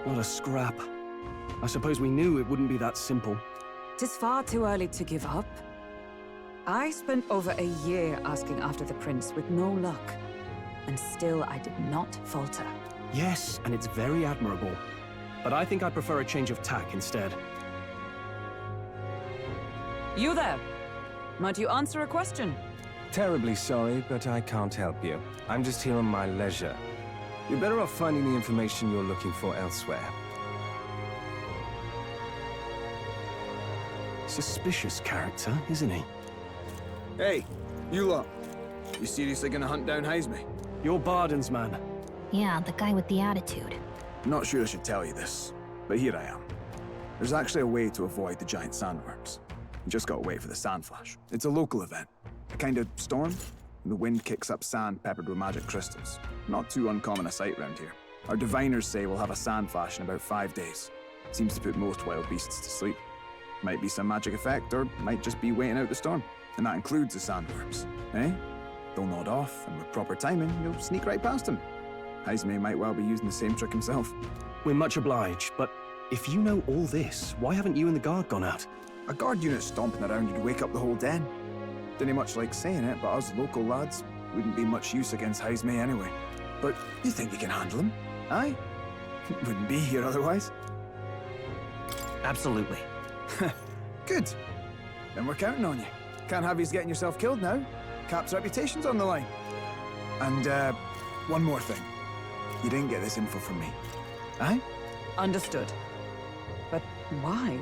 Not a scrap. I suppose we knew it wouldn't be that simple. 'Tis far too early to give up. I spent over a year asking after the prince with no luck. And still I did not falter. Yes, and it's very admirable. But I think I prefer a change of tack instead. You there! Might you answer a question? Terribly sorry, but I can't help you. I'm just here on my leisure. You're better off finding the information you're looking for elsewhere. Suspicious character, isn't he? Hey, you lot. You seriously gonna hunt down Heisme? You're Barden's man. Yeah, the guy with the attitude. I'm not sure I should tell you this, but here I am. There's actually a way to avoid the giant sandworms. You just gotta wait for the sand flash. It's a local event. A kind of storm, and the wind kicks up sand peppered with magic crystals. Not too uncommon a sight around here. Our diviners say we'll have a sand flash in about 5 days. Seems to put most wild beasts to sleep. Might be some magic effect, or might just be waiting out the storm. And that includes the sandworms, eh? They'll nod off, and with proper timing, you'll sneak right past them. Heisme might well be using the same trick himself. We're much obliged, but if you know all this, why haven't you and the guard gone out? A guard unit stomping around would wake up the whole den. Didn't much like saying it, but us local lads wouldn't be much use against Heisme anyway. But you think you can handle him? Aye? Wouldn't be here otherwise. Absolutely. Good. Then we're counting on you. Can't have you getting yourself killed now. Cap's reputation's on the line. And, one more thing. You didn't get this info from me. Aye? Understood. But why?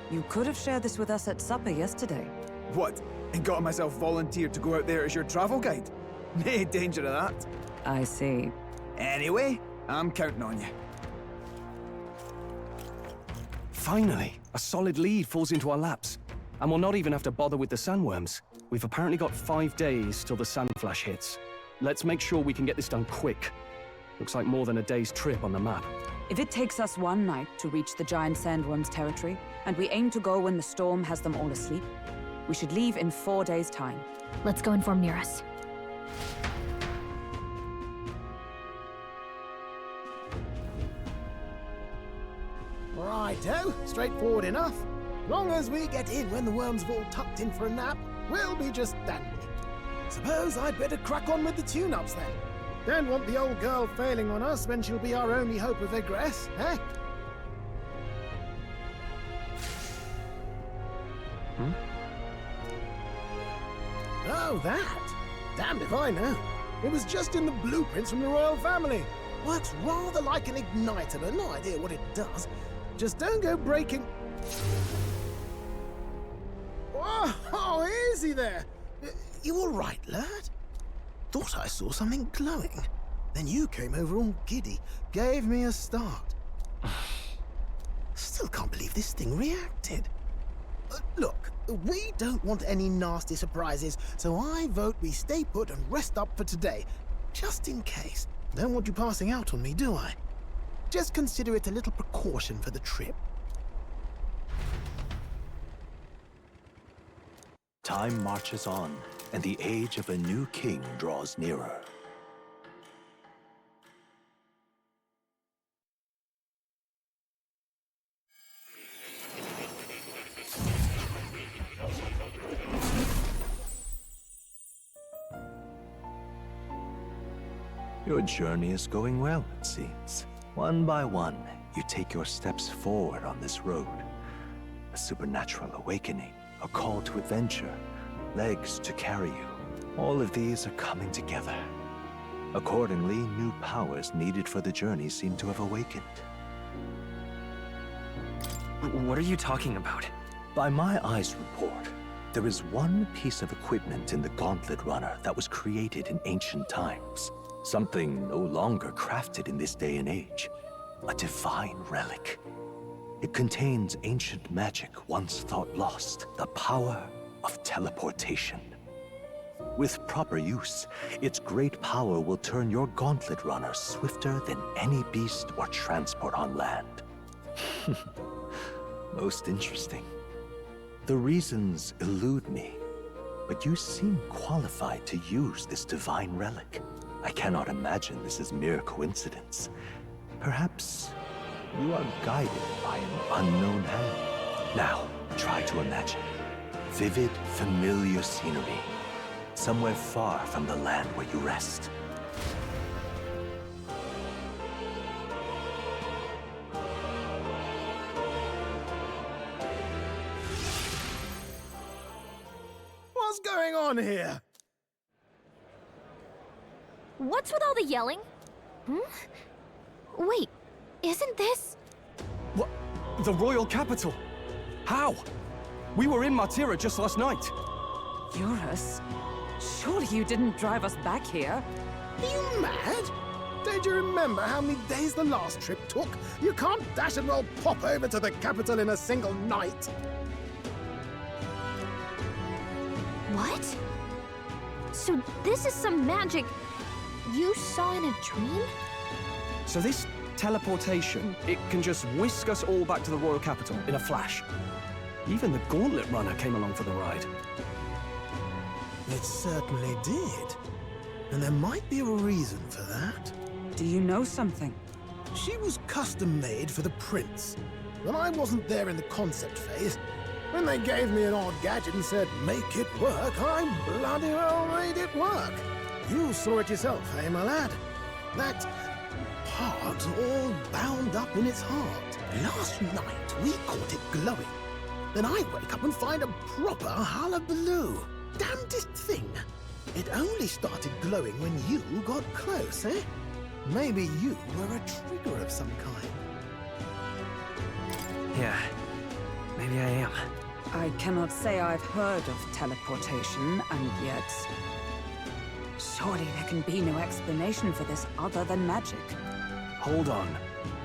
You could have shared this with us at supper yesterday. What? And got myself volunteered to go out there as your travel guide? Nay danger of that. I see. Anyway, I'm counting on you. Finally, a solid lead falls into our laps. And we'll not even have to bother with the sandworms. We've apparently got 5 days till the sand flash hits. Let's make sure we can get this done quick. Looks like more than a day's trip on the map. If it takes us one night to reach the giant sandworms' territory, and we aim to go when the storm has them all asleep, we should leave in 4 days' time. Let's go inform Nearest. Righto, straightforward enough. Long as we get in when the worms have all tucked in for a nap, we'll be just dandy. Suppose I'd better crack on with the tune-ups then. Don't want the old girl failing on us when she'll be our only hope of egress, eh? Oh, that? Damned if I know. It was just in the blueprints from the royal family. Works rather like an igniter, but no idea what it does. Just don't go breaking... Oh, easy there. You all right, lad? Thought I saw something glowing. Then you came over all giddy, gave me a start. Still can't believe this thing reacted. Look, we don't want any nasty surprises, so I vote we stay put and rest up for today. Just in case. Don't want you passing out on me, do I? Just consider it a little precaution for the trip. Time marches on, and the age of a new king draws nearer. Your journey is going well, it seems. One by one, you take your steps forward on this road. A supernatural awakening, a call to adventure, legs to carry you. All of these are coming together. Accordingly, new powers needed for the journey seem to have awakened. What are you talking about? By my eyes report, there is one piece of equipment in the Gauntlet Runner that was created in ancient times. Something no longer crafted in this day and age. A divine relic. It contains ancient magic once thought lost, the power of teleportation. With proper use, its great power will turn your Gauntlet Runner swifter than any beast or transport on land. Most interesting. The reasons elude me, but you seem qualified to use this divine relic. I cannot imagine this is mere coincidence. Perhaps You are guided by an unknown hand. Now, try to imagine. Vivid, familiar scenery. Somewhere far from the land where you rest. What's going on here? What's with all the yelling? Wait, isn't this... What? The royal capital? How? We were in Martira just last night. Eurus? Surely you didn't drive us back here? Are you mad? Don't you remember how many days the last trip took? You can't dash and roll pop over to the capital in a single night. What? So this is some magic you saw in a dream? So this teleportation, it can just whisk us all back to the royal capital in a flash. Even the Gauntlet Runner came along for the ride. It certainly did. And there might be a reason for that. Do you know something? She was custom-made for the prince. When I wasn't there in the concept phase, when they gave me an odd gadget and said, make it work, I bloody well made it work. You saw it yourself, eh, my lad? That part all bound up in its heart. Last night, we caught it glowing. Then I wake up and find a proper hullabaloo. Damnedest thing. It only started glowing when you got close, eh? Maybe you were a trigger of some kind. Yeah, maybe I am. I cannot say I've heard of teleportation, and yet... Surely there can be no explanation for this other than magic. Hold on.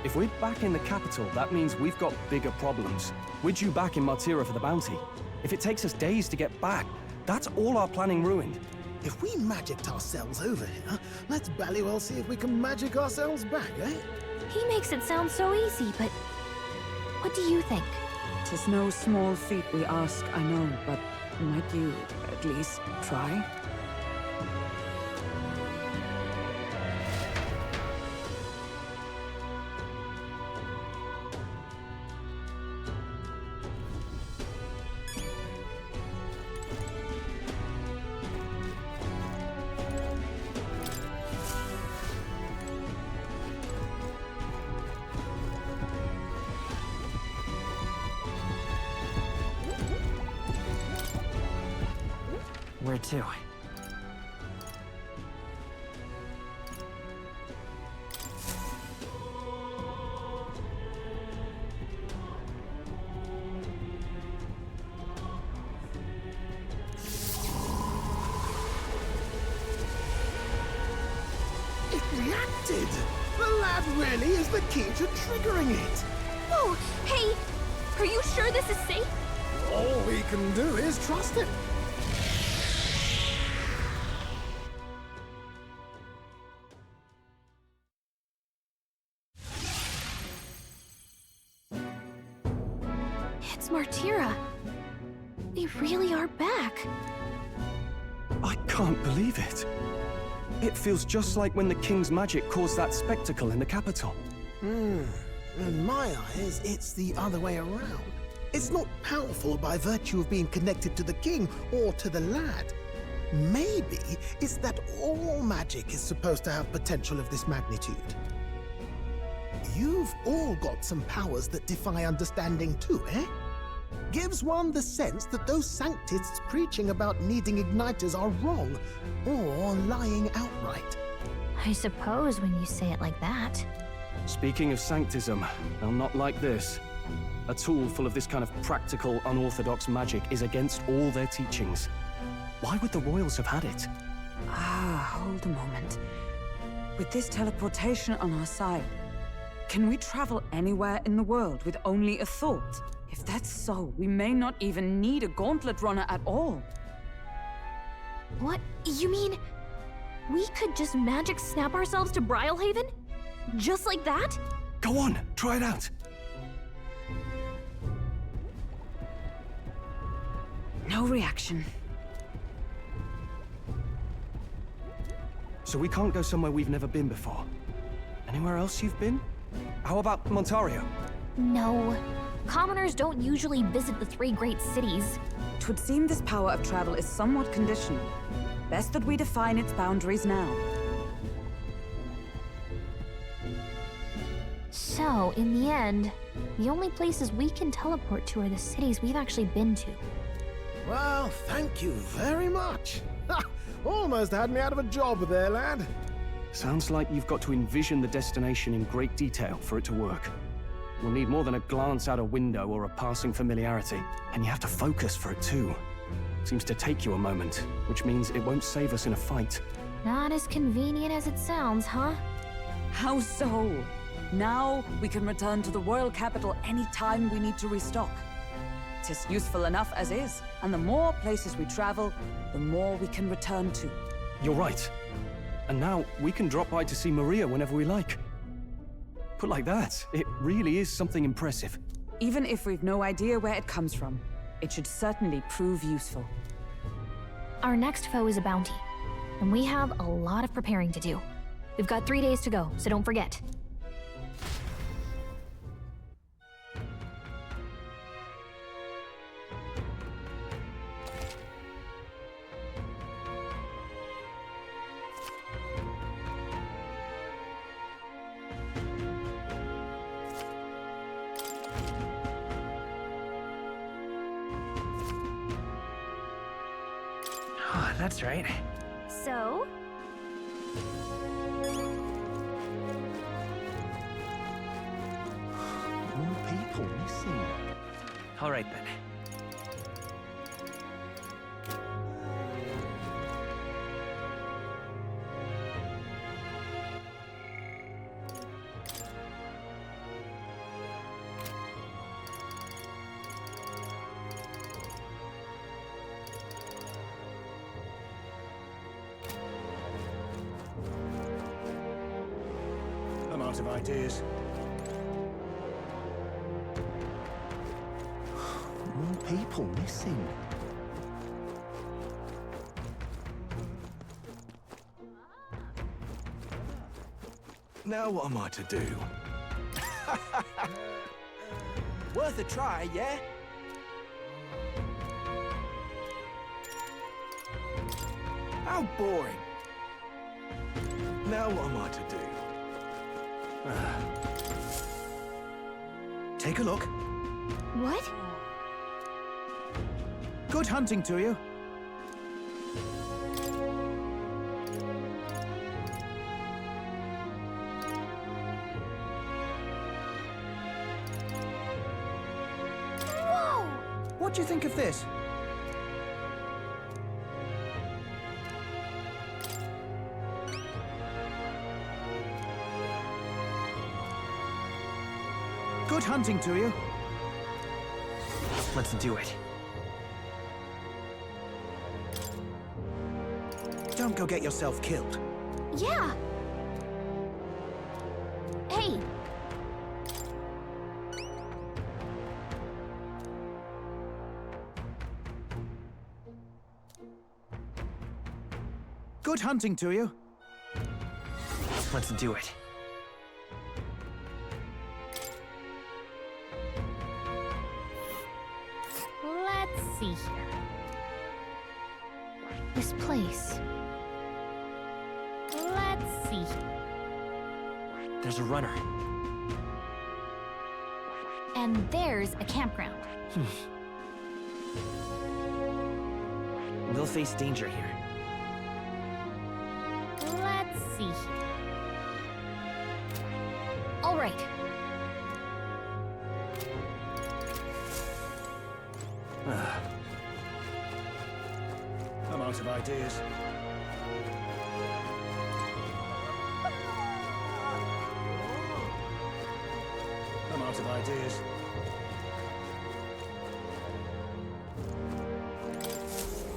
If we're back in the capital, that means we've got bigger problems. We're due back in Martira for the bounty. If it takes us days to get back, that's all our planning ruined. If we magicked ourselves over here, let's ballywell see if we can magic ourselves back, eh? He makes it sound so easy, but what do you think? 'Tis no small feat we ask, I know, but might you at least try? Where to? It reacted! The lad really is the key to triggering it! Oh, hey! Are you sure this is safe? All we can do is trust him. It's Martira. We really are back. I can't believe it. It feels just like when the king's magic caused that spectacle in the capital. In my eyes, it's the other way around. It's not powerful by virtue of being connected to the king or to the lad. Maybe it's that all magic is supposed to have potential of this magnitude. You've all got some powers that defy understanding too, eh? Gives one the sense that those sanctists preaching about needing igniters are wrong, or lying outright. I suppose when you say it like that. Speaking of sanctism, well, not like this. A tool full of this kind of practical, unorthodox magic is against all their teachings. Why would the royals have had it? Hold a moment. With this teleportation on our side, can we travel anywhere in the world with only a thought? If that's so, we may not even need a Gauntlet Runner at all. What? You mean we could just magic snap ourselves to Brylehaven? Just like that? Go on, try it out. No reaction. So we can't go somewhere we've never been before. Anywhere else you've been? How about Montario? No. Commoners don't usually visit the three great cities. 'Twould seem this power of travel is somewhat conditional. Best that we define its boundaries now. So, in the end, the only places we can teleport to are the cities we've actually been to. Well, thank you very much. Ha! Almost had me out of a job there, lad. Sounds like you've got to envision the destination in great detail for it to work. We'll need more than a glance out a window or a passing familiarity, and you have to focus for it too. Seems to take you a moment, which means it won't save us in a fight. Not as convenient as it sounds, huh? How so? Now we can return to the royal capital any time we need to restock. 'Tis useful enough as is, and the more places we travel, the more we can return to. You're right. And now we can drop by to see Maria whenever we like. Put like that, it really is something impressive. Even if we've no idea where it comes from, it should certainly prove useful. Our next foe is a bounty, and we have a lot of preparing to do. We've got 3 days to go, so don't forget. That's right. So? More people missing. All right then. I'm out of ideas. More people missing. Now what am I to do? Worth a try, yeah? How boring. Now what am I to do? Take a look. What? Good hunting to you. Whoa! What do you think of this? Good hunting to you. Let's do it. Don't go get yourself killed. Yeah! Hey! Good hunting to you. Let's do it. Let's see here. This place. Let's see. There's a runner. And there's a campground. We'll face danger here. Let's see here. All right. I'm out of ideas. I'm out of ideas.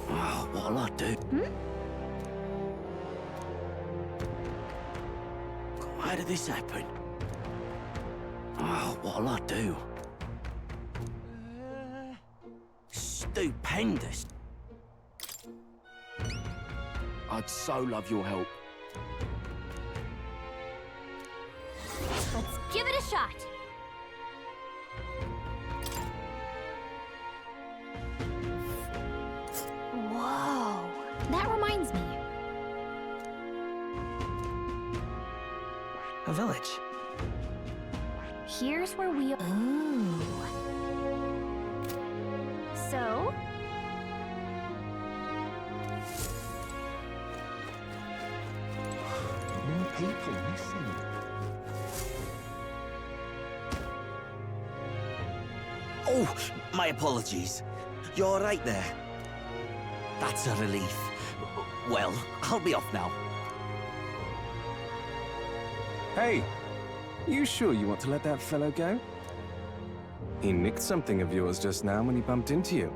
Oh, what'll I do? Why did this happen? Oh, what'll I do? Stupendous. I'd so love your help. Let's give it a shot. Whoa, that reminds me. A village. Here's where we... Ooh. So? More people missing. Oh, my apologies. You're right there. That's a relief. Well, I'll be off now. Hey, you sure you want to let that fellow go? He nicked something of yours just now when he bumped into you.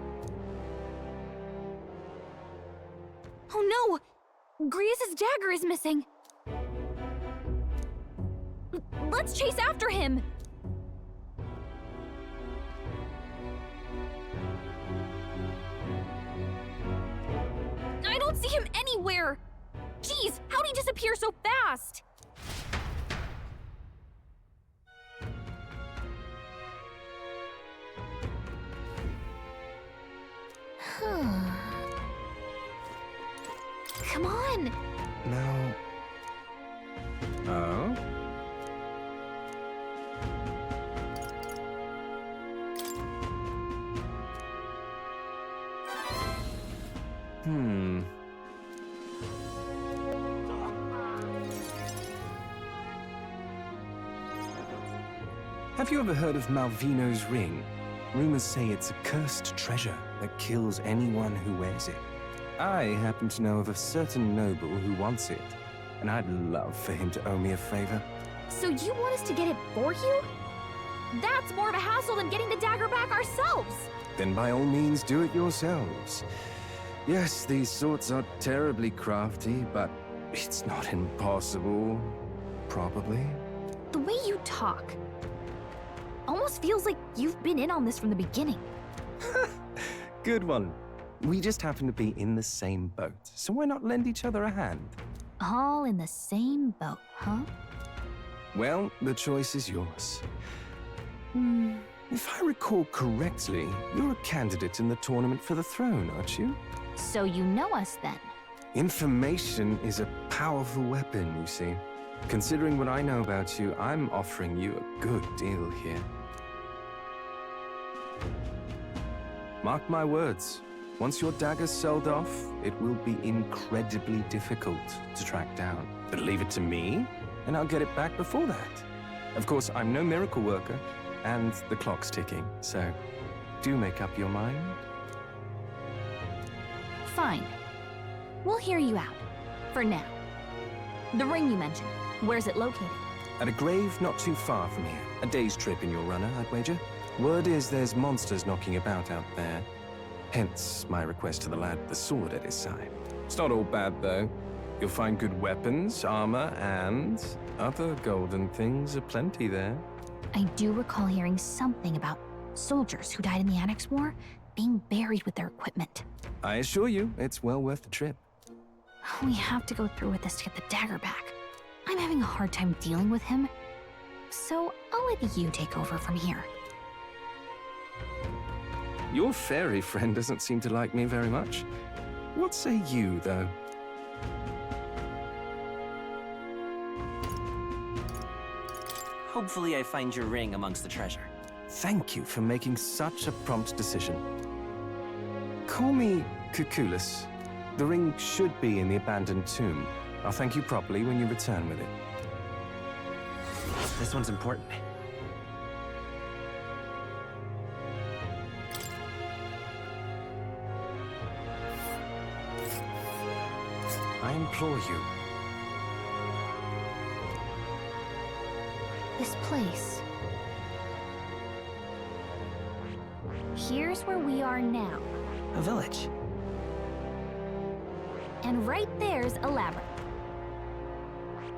Oh no! Grievous' dagger is missing. Let's chase after him! I don't see him anywhere! Jeez, how'd he disappear so fast? Come on! Now... Oh? Have you ever heard of Malvino's ring? Rumors say it's a cursed treasure that kills anyone who wears it. I happen to know of a certain noble who wants it, and I'd love for him to owe me a favor. So you want us to get it for you? That's more of a hassle than getting the dagger back ourselves! Then by all means do it yourselves. Yes, these sorts are terribly crafty, but it's not impossible. Probably. The way you talk almost feels like you've been in on this from the beginning. Good one. We just happen to be in the same boat, so why not lend each other a hand? All in the same boat, huh? Well, the choice is yours. If I recall correctly, you're a candidate in the tournament for the throne, aren't you? So you know us then? Information is a powerful weapon, you see. Considering what I know about you, I'm offering you a good deal here. Mark my words. Once your dagger's sold off, it will be incredibly difficult to track down. But leave it to me, and I'll get it back before that. Of course, I'm no miracle worker, and the clock's ticking, so do make up your mind. Fine. We'll hear you out. For now. The ring you mentioned, where's it located? At a grave not too far from here. A day's trip in your runner, I'd wager. Word is there's monsters knocking about out there. Hence my request to the lad with the sword at his side. It's not all bad, though. You'll find good weapons, armor, and other golden things aplenty there. I do recall hearing something about soldiers who died in the Annex War being buried with their equipment. I assure you, it's well worth the trip. We have to go through with this to get the dagger back. I'm having a hard time dealing with him, so I'll let you take over from here. Your fairy friend doesn't seem to like me very much. What say you, though? Hopefully I find your ring amongst the treasure. Thank you for making such a prompt decision. Call me Cuculus. The ring should be in the abandoned tomb. I'll thank you properly when you return with it. This one's important. I implore you. This place. Here's where we are now. A village. And right there's a labyrinth.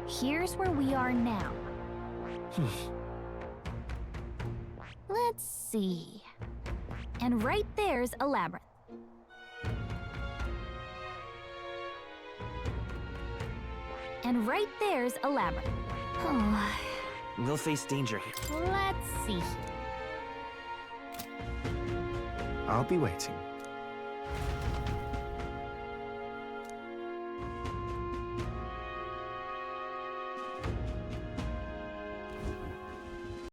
Here's where we are now. Let's see. And right there's a labyrinth. And right there's a labyrinth. Oh, We'll face danger here. Let's see. I'll be waiting.